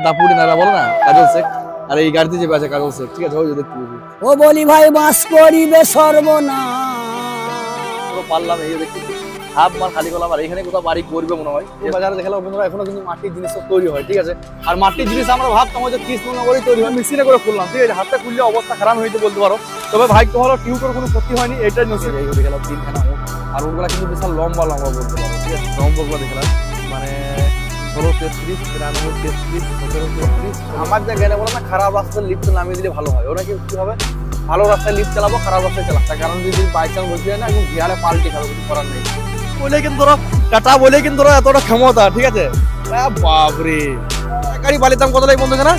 দাপুড়ি নারা বলো না কাজল শেখ, আর এই গাড়িতে চেপে আছে কাজল শেখ, ঠিক আছে ওই যে দেখতে ও বলি ভাই বাস করিবে সর্বনাশ। পুরো পারলাম এই যে দেখতে হাফ মার খালি করলাম, আর এখানে কোথাও বাড়ি করবে মনে হয়। এই বাজারে দেখালাম বন্ধুরা এখনো কিন্তু মাটির জিনিস সব তৈরি হয়, ঠিক আছে। আর মাটির জিনিস আমরা ভাবতাম হয়তো কৃষ্ণনগরই তৈরি হয়, মেশিনে করে খুললাম, ঠিক আছে। হাতটা খুললে অবস্থা খারাপ হয়েছে বলতে পারো, তবে ভাগ্য হলো টিউবের কোনো ক্ষতি হয়নি, এটাই নসিব। এই দেখালাম তিনখানা উট, আর ওগুলা কিন্তু বিশাল লম্বা লম্বা বলতে পারো, ঠিক আছে। লম্বাগুলো দেখালাম মানে 16, 33, 93, 33, 17, 33। আমার যা জ্ঞানে বলো না, খারাপ রাস্তায় লিফট নামিয়ে দিলে ভালো হয়। ওরা কি হবে, ভালো রাস্তায় লিফট চালাবো, খারাপ রাস্তায় চালাবো, তার কারণ যদি বাই চান্স বলতে হয় না এখন গিয়ারে পাল্টে খাবে, কিছু করার নেই বলে কিন্তু ধরো টাটা বলে কিন্তু ধরো এতটা ক্ষমতা, ঠিক আছে। বাপরে গাড়ি বালির দাম কত লাগে বন্ধু এখানে?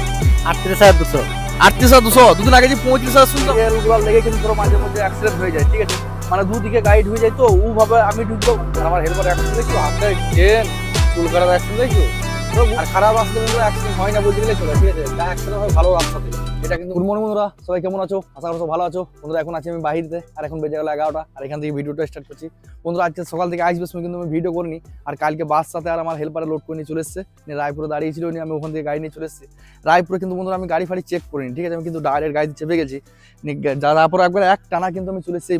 38,200। 38,200। দুদিন আগে যে 35,000 শুনলাম। এগুলো লেগে কিন্তু ধরো মাঝে মধ্যে অ্যাক্সিডেন্ট হয়ে যায়, ঠিক আছে। মানে দুদিকে গাড়ি ঢুকে যায়, তো ও ভাবে আমি ঢুকবো, আর আমার হেলমেট অ্যাক্সিডেন্ট দেখছো, হাতে চেন চুল কাটার অ্যাক্সিডেন্ট দেখছো। আর খারাপ রাস্তা বন্ধুরা অ্যাক্সিডেন্ট হয় না বলতে গেলে চলে, ঠিক আছে। যা অ্যাক্সিডেন্ট হয় ভালো রাস্তাতে, এটা কিন্তু। গুড মর্নিং বন্ধুরা, সবাই কেমন আছো? আশা করছো ভালো আছো বন্ধুরা। এখন আছি আমি বাহিরতে, আর এখন বেজে গেল 11টা, আর এখান থেকে ভিডিওটা স্টার্ট করছি বন্ধুরা। আজকে সকাল থেকে আসবে সময় কিন্তু আমি ভিডিও করিনি, আর কালকে বাস সাথে আর আমার হেল্পারে লোড করে নিয়ে চলে এসেছে, রায়পুরে দাঁড়িয়েছিল, নিয়ে আমি ওখান থেকে গাড়ি নিয়ে চলে এসেছি রায়পুরে। কিন্তু বন্ধুরা আমি গাড়ি ফাড়ি চেক করিনি, ঠিক আছে। আমি কিন্তু ডাইরেক্ট গাড়িতে চেপে গেছি, তারপর একবার এক টানা কিন্তু আমি চলে এসেছি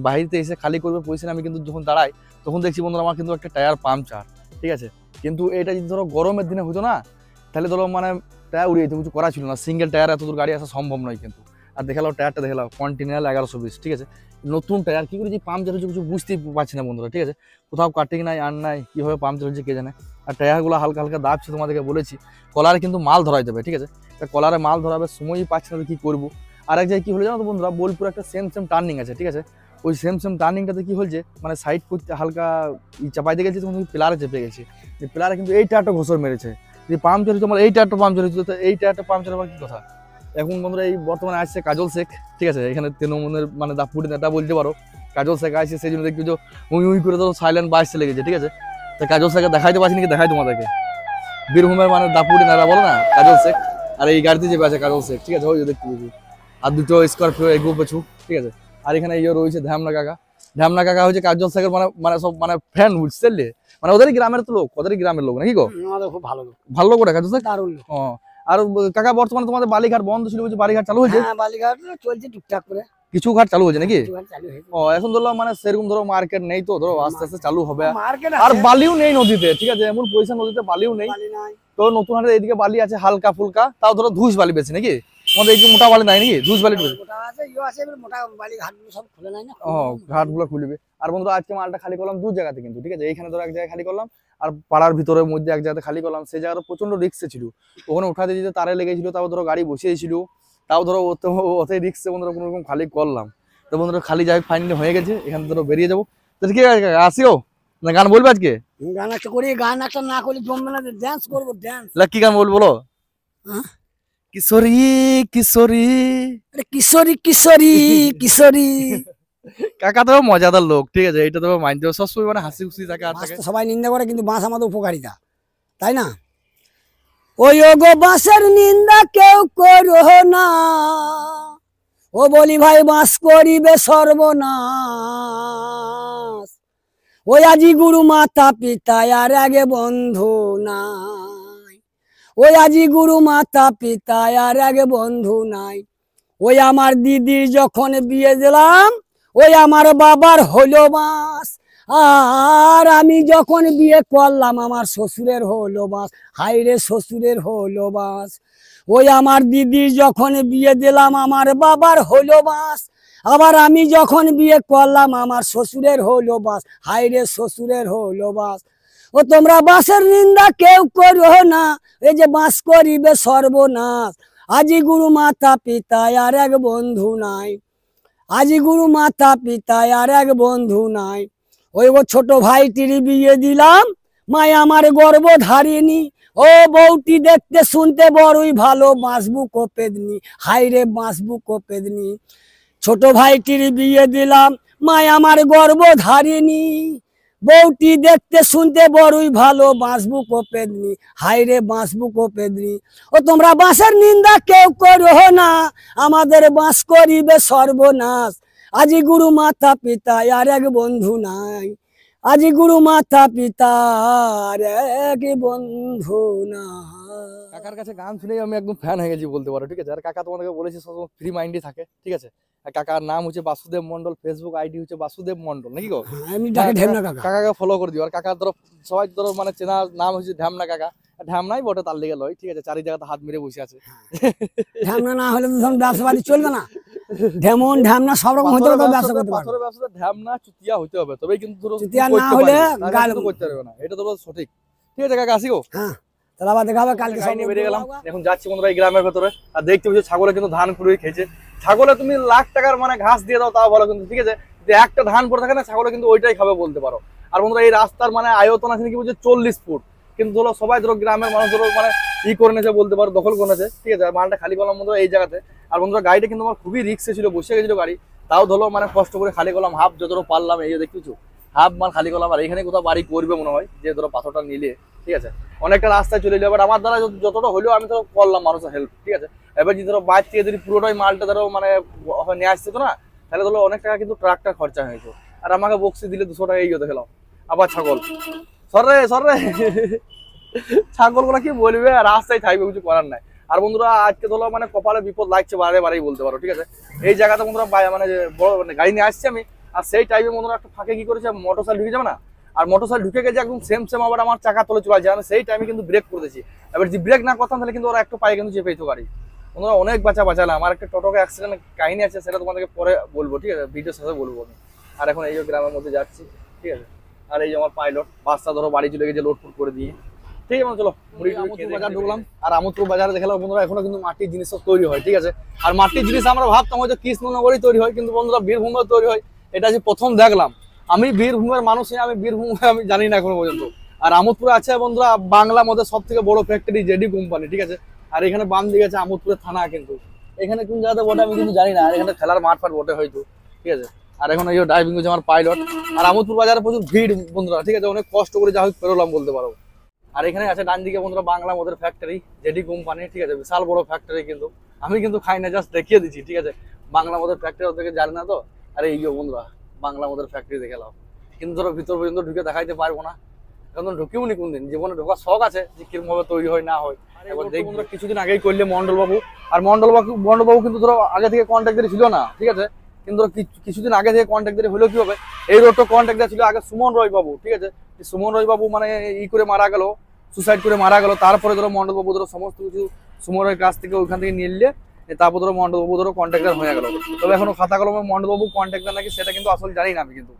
বাহিরতে এসে খালি করবে পয়সা। আমি কিন্তু যখন দাঁড়াই তখন দেখছি বন্ধুরা আমার কিন্তু একটা টায়ার পাংচার, ঠিক আছে। কিন্তু এটা যদি ধরো গরমের দিনে হতো না, তাহলে ধরো মানে টায়ার উড়িয়ে যেত, কিছু করা ছিল না। সিঙ্গেল টায়ার এত দূর গাড়ি আসা সম্ভব নয় কিন্তু। আর দেখালাম টায়ারটা, দেখালাম কন্টিনিউয়াল 1120, ঠিক আছে। নতুন টায়ার কি করে যে পাংচার হচ্ছে কিছু বুঝতেই পারছি না বন্ধুরা, ঠিক আছে। কোথাও কাটিং নাই, আর নাই, কীভাবে পাংচার হচ্ছে কে জানে। আর টায়ারগুলো হালকা হালকা দাবছে, তোমাদেরকে বলেছি। কলারে কিন্তু মাল ধরাই দেবে, ঠিক আছে। কলারে মাল ধরাবে, সময়ই পাচ্ছি না, কি করবো। আর এক জায়গায় কি হলো জানো তো বন্ধুরা, বোলপুর একটা সেম টার্নিং আছে, ঠিক আছে। ওই সেম টার্নিংটাতে কি হয়েছে, মানে সাইড করতে হালকা চাপাই দিয়ে গেছে, তখন প্লারে চেপে গেছে। প্লারে কিন্তু এই টায়ারটা ঘোষর মেরেছে। যদি পাম্পচার হচ্ছে, আমার এই টায়ারটা পাম্পচার হচ্ছে, তো এই টায়ারটা পাম্পচার হওয়ার কি কথা। এখন বন্ধুরা এই বর্তমানে আসছে কাজল শেখ, ঠিক আছে। এখানে তৃণমূলের মানে দাপুড়ি নেতা বলতে পারো। কাজল শেখ আসছে, সেই জন্য দেখছি যে উই করে তো সাইলেন্ট বাসতে লেগেছে, ঠিক আছে। তো কাজল শেখকে দেখাইতে পারছি নাকি, দেখাই তোমাদেরকে। বীরভূমের মানে দাপুড়ি নেতা বলো না কাজল শেখ, আর এই গাড়িতে চেপে আছে কাজল শেখ, ঠিক আছে ওই যে দেখতে পেয়েছি। আর দুটো স্করপিও এগো পেছু, ঠিক আছে। আর এখানে ইয়ে রয়েছে ধ্যামনা কাকা হচ্ছে কাজল শেখের মানে সব মানে ফ্যান, বুঝতে মানে ওদেরই গ্রামের তো লোক, ওদেরই গ্রামের লোক নাকি গো? খুব ভালো লোক, ভালো লোক ওটা কাজল শেখ। দারুণ লোক। আর কাকা বর্তমানে তোমাদের বালিঘাট বন্ধ ছিল, বলছি বালিঘাট চালু হয়েছে? হ্যাঁ, বালিঘাট চলছে টুকটাক করে, কিছু ঘাট চালু হয়েছে নাকি? চালু হয়েছে। এখন ধরলাম মানে সেরকম ধরো মার্কেট নেই, তো ধরো আস্তে আস্তে চালু হবে। মার্কেট আর বালিও নেই নদীতে, ঠিক আছে। এমন পয়সা নদীতে বালিও নেই, তো নতুন হাটের এইদিকে বালি আছে হালকা ফুলকা, তাও ধরো ধুস বালি বেশি নাকি? আমাদের এই মোটা বালি নাই নাকি, ধুস বালি বেশি। ঘাটগুলো খুলবে। আর বন্ধুরা আজকে মালটা খালি করলাম দু জায়গাতে কিন্তু, ঠিক আছে। এইখানে ধরো এক জায়গায় খালি করলাম, আর পাড়ার ভিতরের মধ্যে এক জায়গাতে খালি করলাম। সেই জায়গাটা প্রচন্ড রিক্সে ছিল, ওখানে উঠাতে দিতে তারে লেগেছিল, তাও ধরো গাড়ি বসিয়েছিল, তাও ধরো ওতে রিক্সে বন্ধুরা কোনো রকম খালি করলাম। তো বন্ধুরা খালি যাই ফাইনালি হয়ে গেছে, এখানে ধরো বেরিয়ে যাবো। তো ঠিক আছে আসিও না, গান বলবে আজকে? গান একটা করি, গান একটা না করলে জমবে না, ডান্স করবো, ডান্স। কি গান বলবো বলো? কিশোরী কিশোরী কিশোরী কিশোরী কিশোরী। কাকা তো মজাদার লোক, ঠিক আছে। এটা তো মাইন্ড সবসময় মানে হাসি খুশি থাকে। আর সবাই নিন্দা করে, কিন্তু বাঁশ আমাদের উপকারিতা, তাই না? ওই গো বাঁশের নিন্দা কেউ করো না, ও বলি ভাই বাঁশ করিবে সর্বনাশ। ওই আজি গুরু মাতা পিতা আর আগে বন্ধু নাই, ওই আজি গুরু মাতা পিতা আর আগে বন্ধু নাই। ওই আমার দিদির যখন বিয়ে দিলাম, ওই আমার বাবার হলো বাঁশ। আর আমি যখন বিয়ে করলাম, আমার শ্বশুরের হলো বাঁশ। হাইরে শ্বশুরের হলো বাঁশ। ওই আমার দিদির যখন বিয়ে দিলাম, আমার বাবার হলো বাঁশ। আবার আমি যখন বিয়ে করলাম, আমার শ্বশুরের হলো বাঁশ। হাইরে শ্বশুরের হলো বাঁশ। ও তোমরা বাঁশের নিন্দা কেউ করো না, এই যে বাঁশ করিবে সর্বনাশ। আজি গুরু মাতা পিতা আর এক বন্ধু নাই, আজি গুরু মাতা পিতা আর এক বন্ধু নাই। ওই ছোট ভাইটির বিয়ে দিলাম, মায় আমার গর্ব ধারিনি। ও বউটি দেখতে শুনতে বড়ই ভালো, বাঁশবু কোপেদনি, হাইরে বাঁশবু কোপেদনি। ছোট ভাইটির বিয়ে দিলাম, মায় আমার গর্ব ধারিনি। বউটি দেখতে শুনতে বড়ই ভালো, বাঁশবু কোপেদনি, হাইরে বাঁশবু কোপেদনি। ও তোমরা বাঁশের নিন্দা কেউ করো না, আমাদের বাঁশ করিবে সর্বনাশ। আজি গুরু মাতা পিতা আর এক বন্ধু নাই, আজি গুরু মাতা পিতা আর এক বন্ধু নাই। কাকার কাছে গান শুনেই আমি একদম ফ্যান হয়ে গেছি বলতে পারো, ঠিক আছে। আর কাকা তোমাদেরকে বলেছি সবসময় ফ্রি মাইন্ডে থাকে, ঠিক আছে। আর কাকার নাম হচ্ছে বাসুদেব মন্ডল, ফেসবুক আইডি হচ্ছে বাসুদেব মন্ডল, নাকি গো? আমি ডাকে ঢেমনা কাকা। কাকাকে ফলো করে দিও। আর কাকার ধরো সবাই ধরো মানে চেনা নাম হচ্ছে ঢ্যামনা কাকা। ঢ্যামনাই বটে, তার লেগে লয়, ঠিক আছে। চারি জায়গাতে হাত মেরে বসে আছে। ঢ্যামনা না হলে তো ধরুন ব্যবসা বাড়ি চলবে না। ঢেমন ঢ্যামনা সব রকম হতে হবে, ব্যবসা করতে পারবে। পাথরের ব্যবসাতে ঢ্যামনা চুতিয়া হইতে হবে, তবেই কিন্তু ধরো চুতিয়া করতে না হলে পারবে, না হলে গাল কিন্তু করতে পারবে না। এটা ধরো সঠিক, ঠিক আছে কাকা, আসি গো। হ্যাঁ, তাহলে আবার দেখা হবে কালকে। গাড়ি নিয়ে বেরিয়ে গেলাম, এখন যাচ্ছি বন্ধুরা এই গ্রামের ভেতরে। আর দেখতে পাচ্ছি ছাগলে কিন্তু ধান পুরোই খেয়েছে। ছাগলে তুমি লাখ টাকার মানে ঘাস দিয়ে দাও তাও ভালো, কিন্তু ঠিক আছে যে একটা ধান পড়ে থাকে না, ছাগলে কিন্তু ওইটাই খাবে বলতে পারো। আর বন্ধুরা এই রাস্তার মানে আয়তন আছে কি বলছে 40 ফুট, কিন্তু ধরো সবাই ধরো গ্রামের মানুষ ধরো মানে ই করে নিয়েছে বলতে পারো, দখল করে নিয়েছে, ঠিক আছে। আর মালটা খালি করলাম বন্ধুরা এই জায়গাতে। আর বন্ধুরা গাড়িটা কিন্তু আমার খুবই রিক্সে ছিল, বসে গেছিল গাড়ি, তাও ধরো মানে কষ্ট করে খালি করলাম, হাফ যতটা পারলাম। এই যে দেখতেছো হাফ মাল খালি করলাম। আর এখানে কোথাও বাড়ি করবে মনে হয়, যে ধরো পাথরটা নিলে, ঠিক আছে। অনেকটা রাস্তায় চলে যাবে, আমার দ্বারা যতটা হলেও আমি ধরো করলাম মানুষের হেল্প, ঠিক আছে। এবার যদি ধরো বাইর থেকে যদি পুরোটাই মালটা ধরো মানে নিয়ে আসতে তো না, তাহলে ধরো অনেক টাকা কিন্তু ট্রাকটা খরচা হয়েছে। আর আমাকে বক্সি দিলে 200 টাকা এই হতে গেলাম। আবার ছাগল সরে সরে ছাগল গুলা কি বলবে, রাস্তায় থাকবে, কিছু করার নাই। আর বন্ধুরা আজকে ধরো মানে কপালে বিপদ লাগছে বারে বারেই বলতে পারো, ঠিক আছে। এই জায়গাতে বন্ধুরা মানে বড় মানে গাড়ি নিয়ে আসছি আমি, আর সেই টাইমে বন্ধুরা একটা ফাঁকে কি করেছে, মোটরসাইকেল ঢুকে যাবে না, আর মোটরসাইকেল ঢুকে গেছে একদম সেম আবার আমার চাকা তলে চলে যায়। আমি সেই টাইমে কিন্তু ব্রেক করে দিয়েছি। এবার যদি ব্রেক না করতাম তাহলে কিন্তু ওরা একটু পায়ে কিন্তু চেপে যেত গাড়ি। বন্ধুরা অনেক বাঁচালাম। আমার একটা টোটোকে অ্যাক্সিডেন্ট কাহিনী আছে, সেটা তোমাদেরকে পরে বলবো, ঠিক আছে, ভিডিও শেষে বলবো আমি। আর এখন এই যে গ্রামের মধ্যে যাচ্ছি, ঠিক আছে। আর এই যে আমার পাইলট বাসটা ধরো বাড়ি চলে গেছে লোডফুট করে দিয়ে, ঠিক আছে। চলো বাজার ঢুকলাম। আর আমোদপুর বাজারে দেখালাম বন্ধুরা এখনো কিন্তু মাটির জিনিস সব তৈরি হয়, ঠিক আছে। আর মাটির জিনিস আমরা ভাবতাম হয়তো কৃষ্ণনগরেই তৈরি হয়, কিন্তু বন্ধুরা বীরভূমে তৈরি হয়, এটা যে প্রথম দেখলাম। আমি বীরভূমের মানুষ, আমি বীরভূমে আমি জানি না এখনো পর্যন্ত। আর আমোদপুরে আছে বন্ধুরা বাংলা মধ্যে সব থেকে বড় ফ্যাক্টরি জেডি কোম্পানি, ঠিক আছে। আর এখানে বাম দিকে আছে আমোদপুরের থানা, কিন্তু এখানে কোন জায়গাতে বটে আমি কিন্তু জানি না। আর এখানে খেলার মাঠ ফাট বটে হয়তো, ঠিক আছে। আর এখন এই ড্রাইভিং করছে আমার পাইলট। আর আমোদপুর বাজারে প্রচুর ভিড় বন্ধুরা, ঠিক আছে, অনেক কষ্ট করে যা হোক পেরোলাম বলতে পারো। আর এখানে আছে ডান দিকে বন্ধুরা বাংলা মদের ফ্যাক্টরি জেডি কোম্পানি, ঠিক আছে, বিশাল বড় ফ্যাক্টরি। কিন্তু আমি কিন্তু খাই না, জাস্ট দেখিয়ে দিচ্ছি, ঠিক আছে। বাংলা মদের ফ্যাক্টরি ওদেরকে জানি না তো। আরে এই বন্ধুরা বাংলা মদের ফ্যাক্টরি দেখে এলাম, কিন্তু ধরো ভিতর পর্যন্ত ঢুকে দেখাইতে পারবো না, এখন ঢুকিও নি কোনদিন। জীবনে ঢোকার শখ আছে যে কিরকম ভাবে তৈরি হয় না হয়। এবার দেখবো কিছুদিন আগেই করলে মন্ডল বাবু। আর মন্ডল বাবু কিন্তু ধরো আগে থেকে কন্ট্যাক্ট ছিল না, ঠিক আছে। কিন্তু কিছুদিন আগে থেকে কন্ট্যাক্ট হলেও কি হবে, এই রোডটা কন্ট্যাক্ট ছিল আগে সুমন রয় বাবু, ঠিক আছে। সুমন রয় বাবু মানে ই করে মারা গেল, সুসাইড করে মারা গেল। তারপরে ধরো মন্ডল বাবু ধরো সমস্ত কিছু সুমনের কাছ থেকে ওইখান থেকে নিলে, তারপর ধরো মন্ডল বাবু ধরো কন্ট্যাক্টার হয়ে গেল। তবে এখনো খাতা কলমে মন্ডল বাবু কন্ট্যাক্টার নাকি সেটা কিন্তু আসলে জানি না আমি, কিন্তু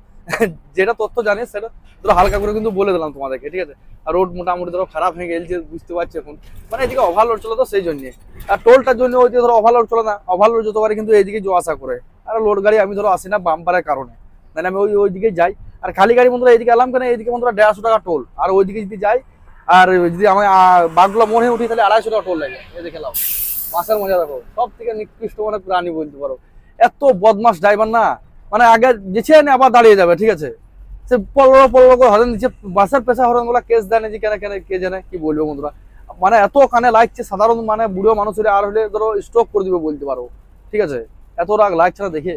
যেটা তথ্য জানি সেটা ধরো হালকা করে কিন্তু বলে দিলাম তোমাদেরকে, ঠিক আছে। আর রোড মোটামুটি ধরো খারাপ হয়ে গেছে বুঝতে পারছি এখন, মানে এদিকে ওভারলোড চলে তো সেই জন্য। আর টোলটার জন্য ওই ধরো ওভারলোড চলে না, ওভারলোড যতবারে কিন্তু এইদিকে যাওয়া আসা করে। আর লোড গাড়ি আমি ধরো আসি না বাম্পারের কারণে, মানে আমি ওইদিকে যাই। আর খালি গাড়ি বন্ধুরা এইদিকে এলাম কেন, এইদিকে বন্ধুরা 150 টাকা টোল। আর ওইদিকে যদি যাই আর যদি আমি বাগগুলো মনে উঠি তাহলে 250 টাকা টোল লাগে। এই দেখে লাও মাছের মজা দেখো, সব থেকে নিকৃষ্ট মানে প্রাণী বলতে পারো। এত বদমাস ড্রাইভার না, মানে আগে যেছে না আবার দাঁড়িয়ে যাবে, ঠিক আছে। সে পল্ল করে হরেন দিচ্ছে, বাসের পেশা হরেন গুলা কেস দেয় না যে কেন কে জানে, কি বলবো বন্ধুরা। মানে এত কানে লাগছে সাধারণ মানে বুড়ো মানুষের, আর হলে ধরো স্ট্রোক করে দিবে বলতে পারো, ঠিক আছে। এত রাগ লাগছে না দেখে।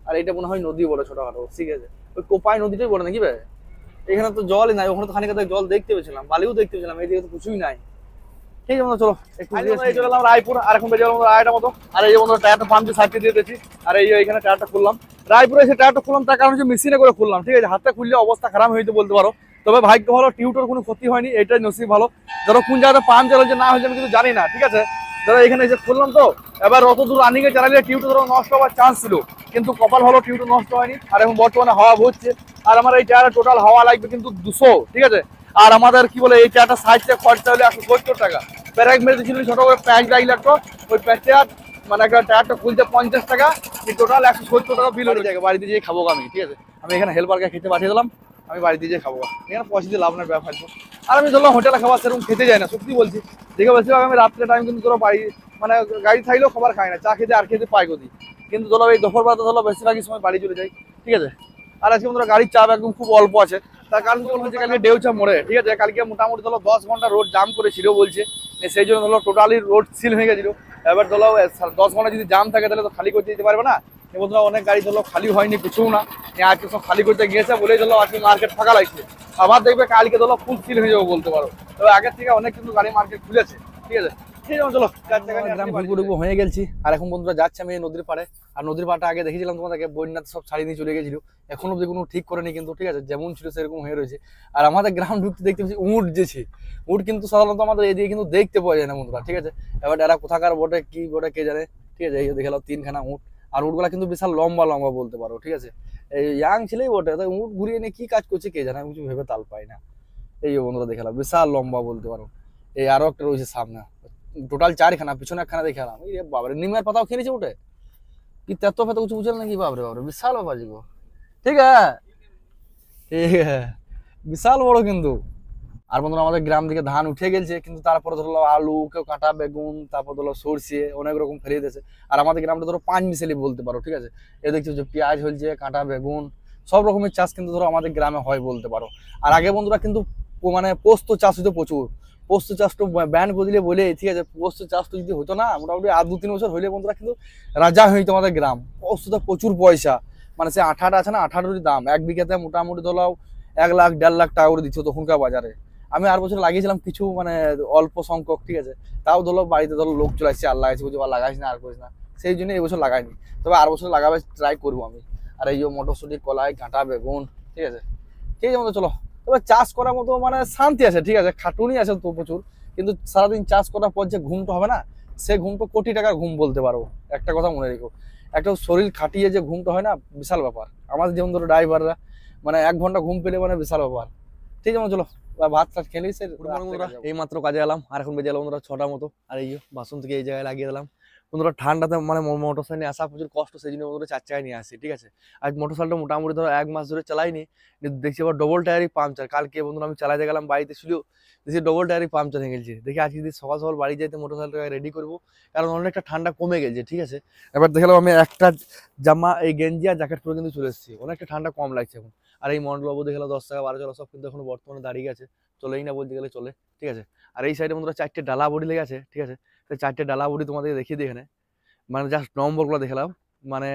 আর এটা মনে হয় নদী বলে ছোটখাটো, ঠিক আছে, ওই কোপাই নদীটাই বলে নাকি ভাই। এখানে তো জলই নাই, ওখানে তো খানিক জল দেখতে পেয়েছিলাম, বালিও দেখতে পেয়েছিলাম, এইদিকে তো কিছুই নাই। ঠিক আছে চলো একটু চলে এলাম রায়পুর। আর এখন বেরিয়ে গেলাম আড়াইটা মতো। আর এই যে বন্ধুরা টায়ারটা পাম্পে সাইড দিয়ে দিয়েছি। আর এই এখানে টায়ারটা খুললাম, রায়পুরে এসে টায়ারটা খুললাম, তার কারণ হচ্ছে মেশিনে করে খুললাম, ঠিক আছে। হাতটা খুললে অবস্থা খারাপ হয়েছে বলতে পারো। তবে ভাগ্য ভালো, টিউটোর কোনো ক্ষতি হয়নি, এটাই নসিব ভালো। ধরো কোন জায়গাতে পাম্প চালাচ্ছে না হয়েছে আমি কিন্তু জানি না, ঠিক আছে। ধরো এখানে এসে খুললাম তো, এবার অত দূর রানিংয়ে চালালে টিউটো ধরো নষ্ট হওয়ার চান্স ছিল, কিন্তু কপাল ভালো টিউটো নষ্ট হয়নি। আর এখন বর্তমানে হাওয়া হচ্ছে। আর আমার এই টায়ারে টোটাল হাওয়া লাগবে কিন্তু 200, ঠিক আছে। আর আমাদের কি বলে এই টায়ারটা সাইজে খরচা হলে 170 টাকা। প্যারাক মেরে দিয়েছিল ছোট করে প্যাঁচ লাগলে একটা, ওই প্যাঁচটা মানে একটা টায়ারটা খুলতে 50 টাকা, টোটাল 170 টাকা বিল হয়ে যায়। বাড়িতে যেয়ে খাবো আমি, ঠিক আছে। আমি এখানে হেল্পারকে খেতে পাঠিয়ে দিলাম, আমি বাড়িতে যেয়ে খাবো, এখানে পয়সা দিয়ে লাভ নেই ব্যবহার। আর আমি ধরলাম হোটেলে খাবার সেরকম খেতে যাই না, সত্যি বলছি। দেখে বেশিরভাগ আমি রাত্রে টাইম কিন্তু ধরো বাড়ি মানে গাড়ি থাকলেও খাবার খাই না, চা খেতে আর খেতে পাই গতি। কিন্তু ধরো এই দুপুর বেলা ধরো বেশিরভাগই সময় বাড়ি চলে যাই, ঠিক আছে। আর আজকে ধরো গাড়ির চাপ একদম খুব অল্প আছে, তার কারণ হচ্ছে কালকে ডেউচা মোড়ে, ঠিক আছে। কালকে মোটামুটি ধরো 10 ঘন্টা রোড জাম করেছিল বলছে, সেই জন্য ধরো টোটালি রোড সিল হয়ে গেছিল। এবার ধরো 10 ঘন্টা যদি জাম থাকে তাহলে তো খালি করতে দিতে পারবে না। এবার ধরো অনেক গাড়ি ধরো খালি হয়নি কিছুও না, আজকে সব খালি করতে গিয়েছে বলেই ধরো আজকে মার্কেট ফাঁকা লাগছে। আবার দেখবে কালকে ধরো ফুল সিল হয়ে যাবে বলতে পারো। তবে আগের থেকে অনেক কিন্তু গাড়ি মার্কেট খুলেছে, ঠিক আছে। ঠিক আছে চলো, গ্রাম ঘুরবো হয়ে গেছি। আর এখন বন্ধুরা যাচ্ছে আমি নদীর পাড়ে। আর নদীর পাড়টা আগে দেখেছিলাম তোমাদেরকে, বন্যাতে সব ছাড়িয়ে নিয়ে চলে গেছিল, এখন অব্দি কোনো ঠিক করেনি কিন্তু, ঠিক আছে, যেমন ছিল সেরকম হয়ে রয়েছে। আর আমাদের গ্রাম ঢুকতে দেখতে পাচ্ছি উট যেছে, উট কিন্তু সাধারণত আমাদের এদিকে কিন্তু দেখতে পাওয়া যায় না বন্ধুরা, ঠিক আছে। এবার এরা কোথাকার বটে কি বটে কে জানে, ঠিক আছে। এই দেখলাম 3খানা উট, আর উটগুলা কিন্তু বিশাল লম্বা লম্বা বলতে পারো, ঠিক আছে। এই ইয়াং ছেলেই বটে, তাই উট ঘুরিয়ে নিয়ে কি কাজ করছে কে জানে, আমি কিছু ভেবে তাল পাই না। এই বন্ধুরা দেখালাম বিশাল লম্বা বলতে পারো। এই আরো একটা রয়েছে সামনে, টোটাল 4খানা, পিছনে 1খানা দেখালাম। এই বাবারে নিমের পাতাও খেয়ে নিয়েছে উঠে, কি তেতো ফেতো কিছু বুঝল নাকি, বাবরে বাবরে বিশাল ব্যাপার জিগো। ঠিক আছে, ঠিক আছে, বিশাল বড় কিন্তু। আর বন্ধুরা আমাদের গ্রাম থেকে ধান উঠে গেছে, কিন্তু তারপরে ধরো আলু, কেউ কাঁটা বেগুন, তারপর ধরো সরষে, অনেক রকম ফেলে দিয়েছে। আর আমাদের গ্রামটা ধরো 5 মিশালি বলতে পারো, ঠিক আছে। এ দেখছো যে পেঁয়াজ হয়েছে, কাঁটা বেগুন, সব রকমের চাষ কিন্তু ধরো আমাদের গ্রামে হয় বলতে পারো। আর আগে বন্ধুরা কিন্তু মানে পোস্ত চাষ হতো প্রচুর, পোস্ত চাষটা ব্যান করে দিলে বলে, ঠিক আছে। পোস্ত চাষটা যদি হতো না, মোটামুটি আর 2-3 বছর হইলে বন্ধুরা কিন্তু রাজা হইতো আমাদের গ্রাম। পোস্তটা প্রচুর পয়সা, মানে সে আঠাটা আছে না, আঠাটারই দাম 1 বিঘাতে মোটামুটি ধরো 1 লাখ 1.5 লাখ টাকা করে দিচ্ছ তখনকার বাজারে। আমি আর বছর লাগিয়েছিলাম কিছু, মানে অল্প সংখ্যক, ঠিক আছে। তাও ধরো বাড়িতে ধরো লোক চলে আসছে, আর লাগাইছি, বলছি লাগাইস না আর করিস না, সেই জন্য এই বছর লাগাইনি, তবে আর বছর লাগাবে ট্রাই করবো আমি। আর এই যে মটরশুঁটি, কলাই, কাঁটা বেগুন, ঠিক আছে। ঠিক আছে বন্ধু চলো, তবে চাষ করার মতো মানে শান্তি আছে, ঠিক আছে। খাটুনি আছে তো প্রচুর, কিন্তু সারাদিন চাষ করার পর যে ঘুমটা হবে না, সে ঘুমটা কোটি টাকার ঘুম বলতে পারো। একটা কথা মনে রেখো, একটা শরীর খাটিয়ে যে ঘুমটা হয় না, বিশাল ব্যাপার। আমাদের যেমন ধরো ড্রাইভাররা মানে 1 ঘন্টা ঘুম পেলে মানে বিশাল ব্যাপার। ঠিক আছে চলো, ভাত টাত খেলে এই মাত্র কাজে এলাম। আর এখন বেজে এলাম বন্ধুরা 6টার মতো। আর এই বাসন থেকে এই জায়গায় লাগিয়ে দিলাম বন্ধুরা। ঠান্ডাতে মানে মোটর সাইকেল নিয়ে আসা প্রচুর কষ্ট, সেই জন্য বন্ধুরা 4 চাকায় নিয়ে আসি, ঠিক আছে। আজ মোটর সাইকেলটা মোটামুটি ধরো 1 মাস ধরে চালাইনি, দেখছি আবার ডবল টায়ারই পাংচার। কালকে বন্ধুরা আমি চালাইতে গেলাম, বাড়িতে ছিল, দেখছি ডবল টায়ারই পাংচার হয়ে গেছে। দেখি আজকে যদি সকাল সকাল বাড়ি যাইতে মোটর সাইকেলটা রেডি করবো, কারণ অনেকটা ঠান্ডা কমে গেছে, ঠিক আছে। এবার দেখলাম আমি একটা জামা, এই গেঞ্জি আর জ্যাকেট পরে কিন্তু চলে এসেছি, অনেকটা ঠান্ডা কম লাগছে এখন। আর এই মন্ডলবাবু দেখলাম 10 টাকা 12 টাকা সব কিন্তু এখন বর্তমানে দাঁড়িয়ে গেছে, চলেই না বলতে গেলে চলে, ঠিক আছে। আর এই সাইডে বন্ধুরা 4টে ডালা বডি লেগে আছে, ঠিক আছে। সেই 4টে ডালা বডি তোমাদের দেখিয়ে দিই এখানে, মানে জাস্ট নম্বরগুলো দেখালাম, মানে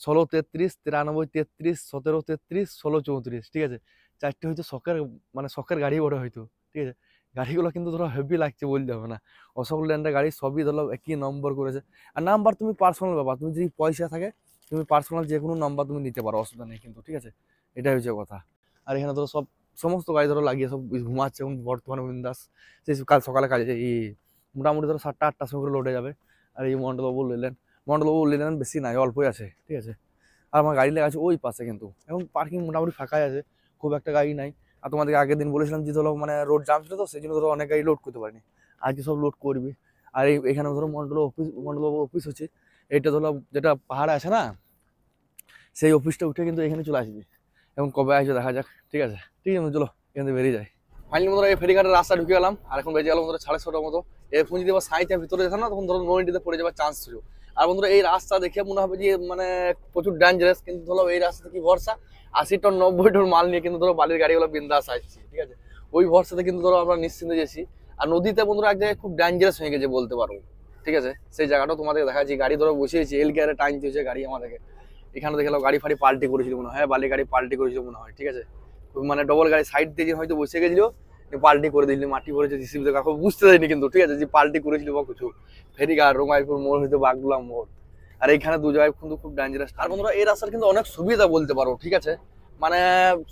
16 33 93 33 17 33 16 34, ঠিক আছে। 4টে হয়তো শখের, মানে শখের গাড়ি ওটা হয়তো, ঠিক আছে। গাড়িগুলো কিন্তু ধরো হেভি লাগছে বলতে হবে না, অশোক ল্যান্ডের গাড়ি সবই ধরো একই নম্বর করেছে। আর নাম্বার তুমি পার্সোনাল ব্যাপার, তুমি যদি পয়সা থাকে তুমি পার্সোনাল যে কোনো নাম্বার তুমি নিতে পারো, অসুবিধা নেই কিন্তু, ঠিক আছে। এটাই হচ্ছে কথা। আর এখানে ধরো সমস্ত গাড়ি ধরো লাগিয়ে সব ঘুমাচ্ছে এখন বর্তমানে বিন্দাস। সেই কাল সকালে কাজে এই মোটামুটি ধরো 7টা 8টার সময় করে লোডে যাবে। আর এই মন্ডলবাবু নিলেন বেশি নাই, অল্পই আছে, ঠিক আছে। আর আমার গাড়ি লেগে আছে ওই পাশে, কিন্তু এখন পার্কিং মোটামুটি ফাঁকাই আছে, খুব একটা গাড়ি নাই। আর তোমাদেরকে আগের দিন বলেছিলাম যে ধরো মানে রোড জাম ছিল, তো সেই জন্য ধরো অনেক গাড়ি লোড করতে পারিনি, আজকে সব লোড করবি। আর এখানে ধরো মন্ডলবাবুর অফিস হচ্ছে, এইটা ধরো যেটা পাহাড়ে আছে না, সেই অফিসটা উঠে কিন্তু এখানে চলে আসবি। এখন কবে আসবে দেখা যাক, ঠিক আছে। ঠিক আছে চলো, এখান থেকে বেরিয়ে যায়। ফাইনালি বন্ধুরা এই ফেরিঘাটের রাস্তা ঢুকে গেলাম, আর এখন বেজে গেল বন্ধুরা 6:30টার মতো। এরকম যদি আবার সাইডের ভিতরে যেতাম না, তখন ধরো নদীতে পড়ে যাওয়ার চান্স ছিল। আর বন্ধুরা এই রাস্তা দেখে মনে হবে যে মানে প্রচুর ডেঞ্জারাস, কিন্তু ধরো এই রাস্তাতে কি ভরসা, 80 টন 90 টন মাল নিয়ে কিন্তু ধরো বালির গাড়িগুলো বিন্দাস আসছে, ঠিক আছে। ওই ভরসাতে কিন্তু ধরো আমরা নিশ্চিন্তে যেছি। আর নদীতে বন্ধুরা এক জায়গায় খুব ডেঞ্জারাস হয়ে গেছে বলতে পারো, ঠিক আছে। সেই জায়গাটা তোমাদের দেখাচ্ছি, গাড়ি ধরো বসিয়েছি, এল গিয়ারে টাইম দিয়েছে গাড়ি আমাদেরকে। এখানে দেখলাম গাড়ি ফাড়ি পাল্টি করেছিল মনে হয়, বালি গাড়ি পাল্টি করেছিল মনে হয়, ঠিক আছে। মানে ডবল গাড়ি সাইড দিয়ে হয়তো বসে গেছিল, পাল্টি করে দিল, মাটি করেছে জিসিবি, কাউকে বুঝতে দেয়নি কিন্তু, ঠিক আছে, যে পাল্টি করেছিল বা কিছু। ফেরিঘাট, রোমাইপুর মোড় হয়তো বাগডুলা মোড়, আর এইখানে দু জায়গায় কিন্তু খুব ডেঞ্জারাস। আর বন্ধুরা এই রাস্তার কিন্তু অনেক সুবিধা বলতে পারো, ঠিক আছে। মানে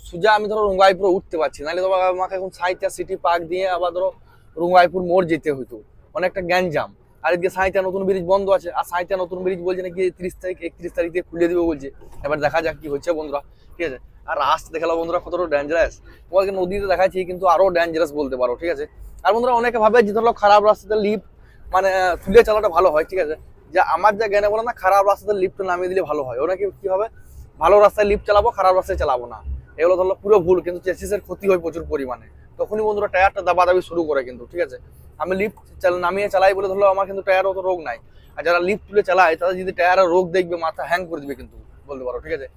সোজা আমি ধরো রোঙ্গাইপুরে উঠতে পারছি, নাহলে ধরো আমাকে এখন সাঁইথিয়া সিটি পার্ক দিয়ে আবার ধরো রোঙ্গাইপুর মোড় যেতে হইতো, অনেকটা গ্যাঞ্জাম। আর এদিকে সাঁইথিয়া নতুন ব্রিজ বন্ধ আছে, আর সাঁইথিয়া নতুন ব্রিজ বলছে নাকি 30 তারিখ 31 তারিখ দিয়ে খুলে দিবে বলছে। এবার দেখা যাক কি হচ্ছে বন্ধুরা, ঠিক আছে। আর রাস্তা দেখালো বন্ধুরা কতটা ডেঞ্জারাস, তোমাদেরকে নদীতে দেখাচ্ছি কিন্তু আরো ডেঞ্জারাস বলতে পারো, ঠিক আছে। আর বন্ধুরা অনেকে ভাবে যে ধরো খারাপ রাস্তাতে লিফট মানে তুলে চালাটা ভালো হয়, ঠিক আছে। যে আমার যা জ্ঞানে বলে না, খারাপ রাস্তাতে লিফটটা নামিয়ে দিলে ভালো হয়। ওনাকে কি হবে, ভালো রাস্তায় লিফট চালাবো, খারাপ রাস্তায় চালাবো না, এগুলো ধরো পুরো ভুল, কিন্তু চেসিসের ক্ষতি হয় প্রচুর পরিমাণে। তখনই বন্ধুরা টায়ারটা দাবাদাবি শুরু করে কিন্তু, ঠিক আছে। আমি লিফট নামিয়ে চালাই বলে ধরো আমার কিন্তু টায়ার অত রোগ নাই, আর যারা লিফট তুলে চালায় তারা যদি টায়ারের রোগ দেখবে মাথা হ্যাং করে দিবে কিন্তু বলতে পারো, ঠিক আছে।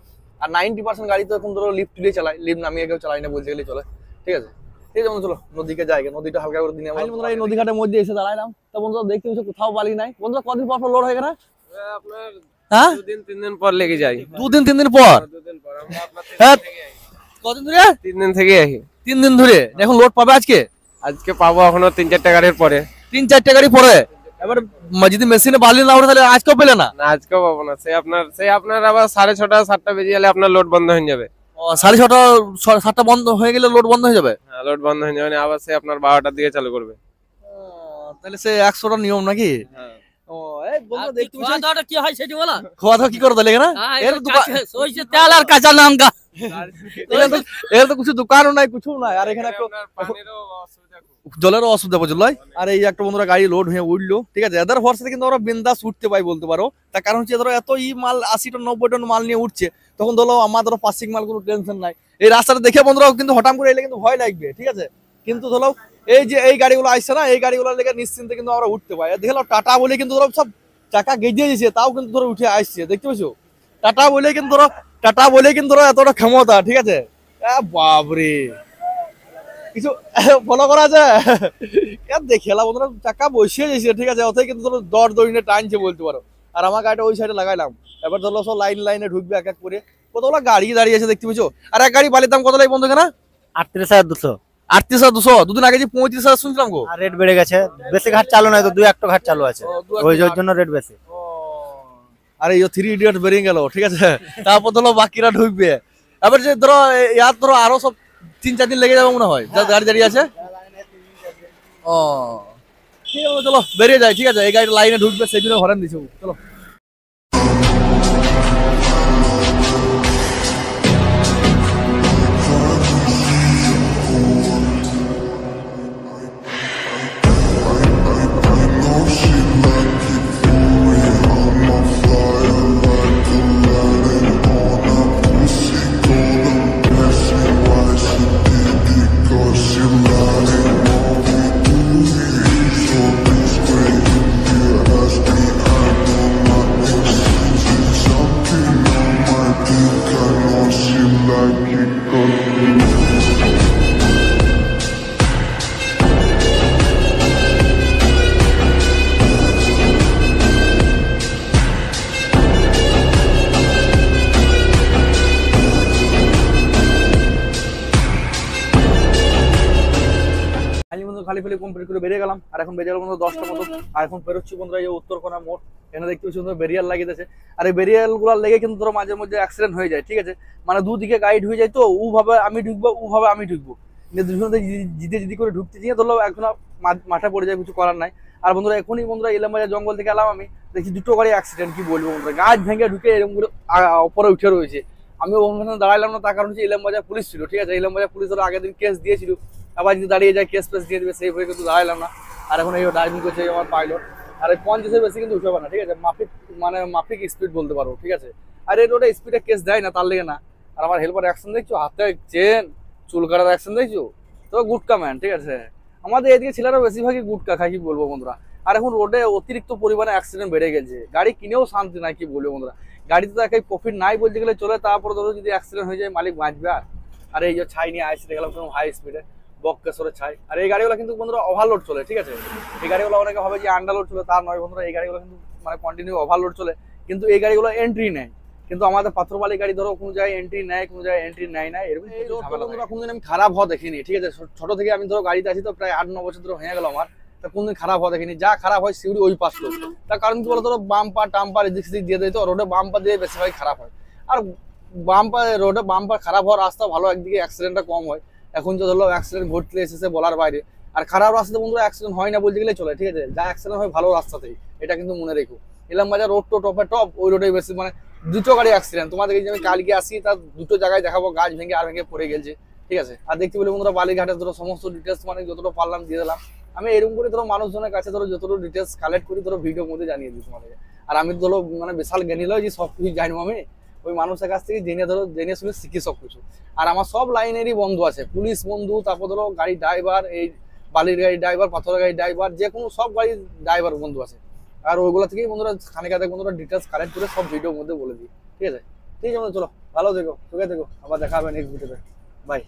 আর 90% গাড়ি তো এখন ধরো লিফট তুলে চালায়, লিফট নামিয়ে কেউ চালাই না বলতে গেলে চলে, ঠিক আছে। এই যেমন চলো নদীকে যাই, নদীটা হালকা করে দিনে বন্ধুরা এই নদীঘাটের মধ্যে এসে দাঁড়াইলাম। তো বন্ধুরা দেখতে পাচ্ছ কোথাও বালি নাই বন্ধুরা। কদিন পর লোড হয়ে গেল আপনার? হ্যাঁ 2-3 দিন পর লেগে যায়। 2-3 দিন পর? হ্যাঁ কদিন ধরে? 3 দিন থেকে আহি। 3 দিন ধরে এখন লোড পাবে আজকে? আজকে পাবো এখনো 3-4টা গাড়ির পরে। 3-4টে গাড়ি পরে এবার যদি মেশিনে বালি না ওঠে তাহলে আজকেও পেলে না। না আজকেও পাবো না, সেই আপনার আবার 6:30 7টা বেজে গেলে আপনার লোড বন্ধ হয়ে যাবে। 6:30 7টা বন্ধ হয়ে গেলে লোড বন্ধ হয়ে যাবে। হ্যাঁ লোড বন্ধ হয়ে যাবে, আবার সেই আপনার 12টার দিকে চালু করবে। তাহলে সে 100টা নিয়ম নাকি? হ্যাঁ এই বন্ধু দেখতে খাওয়া দাওয়াটা কি হয় সেটা বলা? খাওয়া দাওয়া কি করে তাহলে এখানে? এর দোকান সইছে তেল আর কাঁচা লঙ্কা। এর তো কিছু দোকানও নাই কিছু নাই, আর এখানে একটা আপনার পানিরও অসুবিধা খুব। জলেরও অসুবিধা প্রচুর লয়। আর এই একটা বন্ধুরা গাড়ি লোড হয়ে উঠলো, ঠিক আছে, এদের ভরসাতে কিন্তু ওরা বিন্দাস উঠতে পাই বলতে পারো। তার কারণ হচ্ছে ধরো এত মাল 80 টন 90 টন মাল নিয়ে উঠছে, তখন ধরো আমাদের পাসিং মাল কোনো টেনশন নাই। এই রাস্তাটা দেখে বন্ধুরা কিন্তু হঠাৎ করে এলে কিন্তু ভয় লাগবে, ঠিক আছে। কিন্তু ধরো এই যে এই গাড়িগুলো আসছে না, এই গাড়িগুলো লেগে নিশ্চিন্তে কিন্তু আমরা উঠতে পাই। দেখলো টাটা বলে কিন্তু ধরো সব চাকা গেজিয়ে দিয়েছে, তাও কিন্তু ধরো উঠে আসছে, দেখতে পাচ্ছ। টাটা বলে কিন্তু ধরো এতটা ক্ষমতা, ঠিক আছে। বাবরে কিছু ফলো করা যায় দেখে এলাম বন্ধুরা, চাকা বসিয়ে দিয়েছে, ঠিক আছে। ওতে কিন্তু ধরো দর দড়িনে টানছে বলতে পারো। আর আমার গাড়িটা ওই সাইডে লাগাইলাম, এবার ধরো সব লাইনে ঢুকবে এক এক করে। কতগুলো গাড়ি দাঁড়িয়ে আছে দেখতে পাচ্ছ। আর এক গাড়ি বালির দাম কত লাগে বন্ধু কেনা? 38,200। 38,200। দুদিন আগে যে 35,000 শুনছিলাম গো। আর রেট বেড়ে গেছে, বেশি ঘাট চালু নয় তো, 2-1টা ঘাট চালু আছে, ওই জন্য রেট বেশি। আরে এই 3 ইডিয়ট বেরিয়ে গেল, ঠিক আছে। তারপর ধরো বাকিরা ঢুকবে। এবার যে ধরো ইয়ার ধরো আরো সব 3-4 দিন লেগে যাবে মনে হয়, যা গাড়ি দাঁড়িয়ে আছে। ও ঠিক আছে, চলো বেরিয়ে যায়, ঠিক আছে। এই গাড়ি লাইনে ঢুকবে, সেই জন্য হরেন দিছো, চলো। খালি ফেলে কমপ্লিট করে বেরিয়ে গেলাম। আর এখন বেরিয়ে গেল বন্ধু 10টা মতো। আর এখন বেরোচ্ছি বন্ধুরা এই উত্তরকোনা মোড়। এখানে দেখতে পাচ্ছি বন্ধুরা বেরিয়াল লাগিয়েছে। আর এই বেরিয়াল গুলার লেগে কিন্তু ধরো মাঝে মধ্যে অ্যাক্সিডেন্ট হয়ে যায়, ঠিক আছে। মানে দুদিকে গাইড হয়ে যায়, তো ও ভাবে আমি ঢুকবো, ও ভাবে আমি ঢুকবো, দুজনে জিদি করে ঢুকতে গিয়ে ধরলো এখন মাঠে পড়ে যায়, কিছু করার নাই। আর বন্ধুরা এখনই বন্ধুরা ইলামবাজার জঙ্গল থেকে এলাম, আমি দেখি দুটো গাড়ি অ্যাক্সিডেন্ট, কি বলবো বন্ধুরা, গাছ ভেঙে ঢুকে এরকম করে উপরে উঠে রয়েছে। আমি ওখানে দাঁড়াইলাম না, তার কারণ হচ্ছে ইলামবাজার পুলিশ ছিল, ঠিক আছে। ইলামবাজার পুলিশ ধরো আগের দিন কেস দিয়েছিল, আবার যদি দাঁড়িয়ে যায় কেস ফেস দিয়ে দেবে, সেই হয়ে কিন্তু দাঁড়াইলাম না। আর এখন এই ড্রাইভিং করছে আমার পাইলট। আর এই 50-এর বেশি কিন্তু উঠবে না, ঠিক আছে। মাফিক স্পিড বলতে পারো, ঠিক আছে। আর এই রোডে স্পিডে কেস দেয় না, তার লেগে না। আর আমার হেল্পার অ্যাকশন দেখছো, হাতে চেন, চুল কাটার অ্যাকশন দেখছো, তো গুটকা ম্যান, ঠিক আছে। আমাদের এদিকে ছেলেরা বেশিরভাগই গুটকা খায়, কি বলবো বন্ধুরা। আর এখন রোডে অতিরিক্ত পরিমাণে অ্যাক্সিডেন্ট বেড়ে গেছে, গাড়ি কিনেও শান্তি নাই, কি বলবো বন্ধুরা। গাড়িতে তো একাই প্রফিট নাই বলতে গেলে চলে, তারপরে ধরো যদি অ্যাক্সিডেন্ট হয়ে যায় মালিক বাঁচবে। আর এই যে ছাই নিয়ে আসছে গেলাম হাই স্পিডে, বক্কেশ্বরে ছাই। আর এই গাড়িগুলো কিন্তু বন্ধুরা ওভারলোড চলে, ঠিক আছে। এই গাড়িগুলো অনেকে ভাবে যে আন্ডারলোড চলে, তার নয় বন্ধুরা। এই গাড়িগুলো কিন্তু মানে কন্টিনিউ ওভারলোড চলে, কিন্তু এই গাড়িগুলো এন্ট্রি নেয়। কিন্তু আমাদের পাথরবালি গাড়ি ধরো কোনো জায়গায় এন্ট্রি নেয়, কোনো জায়গায় এন্ট্রি নেয় না, এরকম কোনোদিন আমি খারাপ হওয়া দেখিনি, ঠিক আছে। ছোট থেকে আমি ধরো গাড়িতে আছি, তো প্রায় 8-9 বছর ধরে হয়ে গেল আমার, তা কোনদিন খারাপ হওয়া দেখিনি। যা খারাপ হয় সিউড়ি ওই পাশ লোক, তার কারণ কি বলো, ধরো বাম্পার টাম্পার এদিক সেদিক দিয়ে দেয়, তো রোডে বাম্পার দিয়ে বেশিরভাগ খারাপ হয়। আর রোডে বাম্পার খারাপ হওয়ার রাস্তা ভালো, একদিকে অ্যাক্সিডেন্টটা কম হয়। এখন তো ধরো অ্যাক্সিডেন্ট ঘটতে এসেছে বলার বাইরে। আর খারাপ রাস্তাতে বন্ধুরা অ্যাক্সিডেন্ট হয় না বলতে গেলে চলে, ঠিক আছে। যা অ্যাক্সিডেন্ট হয় ভালো রাস্তাতেই, এটা কিন্তু মনে রেখো। ইলামবাজার রোড তো টপে টপ, ওই রোডে বেশি মানে দুটো গাড়ি অ্যাক্সিডেন্ট। তোমাদেরকে যে আমি কালকে আসি, তার দুটো জায়গায় দেখাবো, গাছ ভেঙে আর ভেঙে পড়ে গেছে, ঠিক আছে। আর দেখতে পেলে বন্ধুরা বালিঘাটে ধরো সমস্ত ডিটেলস মানে যতটা পারলাম দিয়ে দিলাম। আমি এরকম করে ধরো মানুষজনের কাছে ধরো যতটুকু ডিটেলস কালেক্ট করি ধরো ভিডিওর মধ্যে জানিয়ে দিই তোমাদেরকে। আর আমি ধরো মানে বিশাল জ্ঞানী লয় যে সব কিছু জানবো আমি, ওই মানুষের কাছ থেকে জেনে শুনে শিখি সব কিছু। আর আমার সব লাইনেরই বন্ধু আছে, পুলিশ বন্ধু, তারপর ধরো গাড়ি ড্রাইভার, এই বালির গাড়ি ড্রাইভার, পাথরের গাড়ি ড্রাইভার, যে কোনো সব গাড়ির ড্রাইভার বন্ধু আছে। আর ওইগুলো থেকেই বন্ধুরা খানিকাতে বন্ধুরা ডিটেলস কালেক্ট করে সব ভিডিওর মধ্যে বলে দিই, ঠিক আছে। ঠিক আছে, চলো ভালো থেকো, সুখে থেকো, আবার দেখা হবে নেক্সট ভিডিওতে, বাই।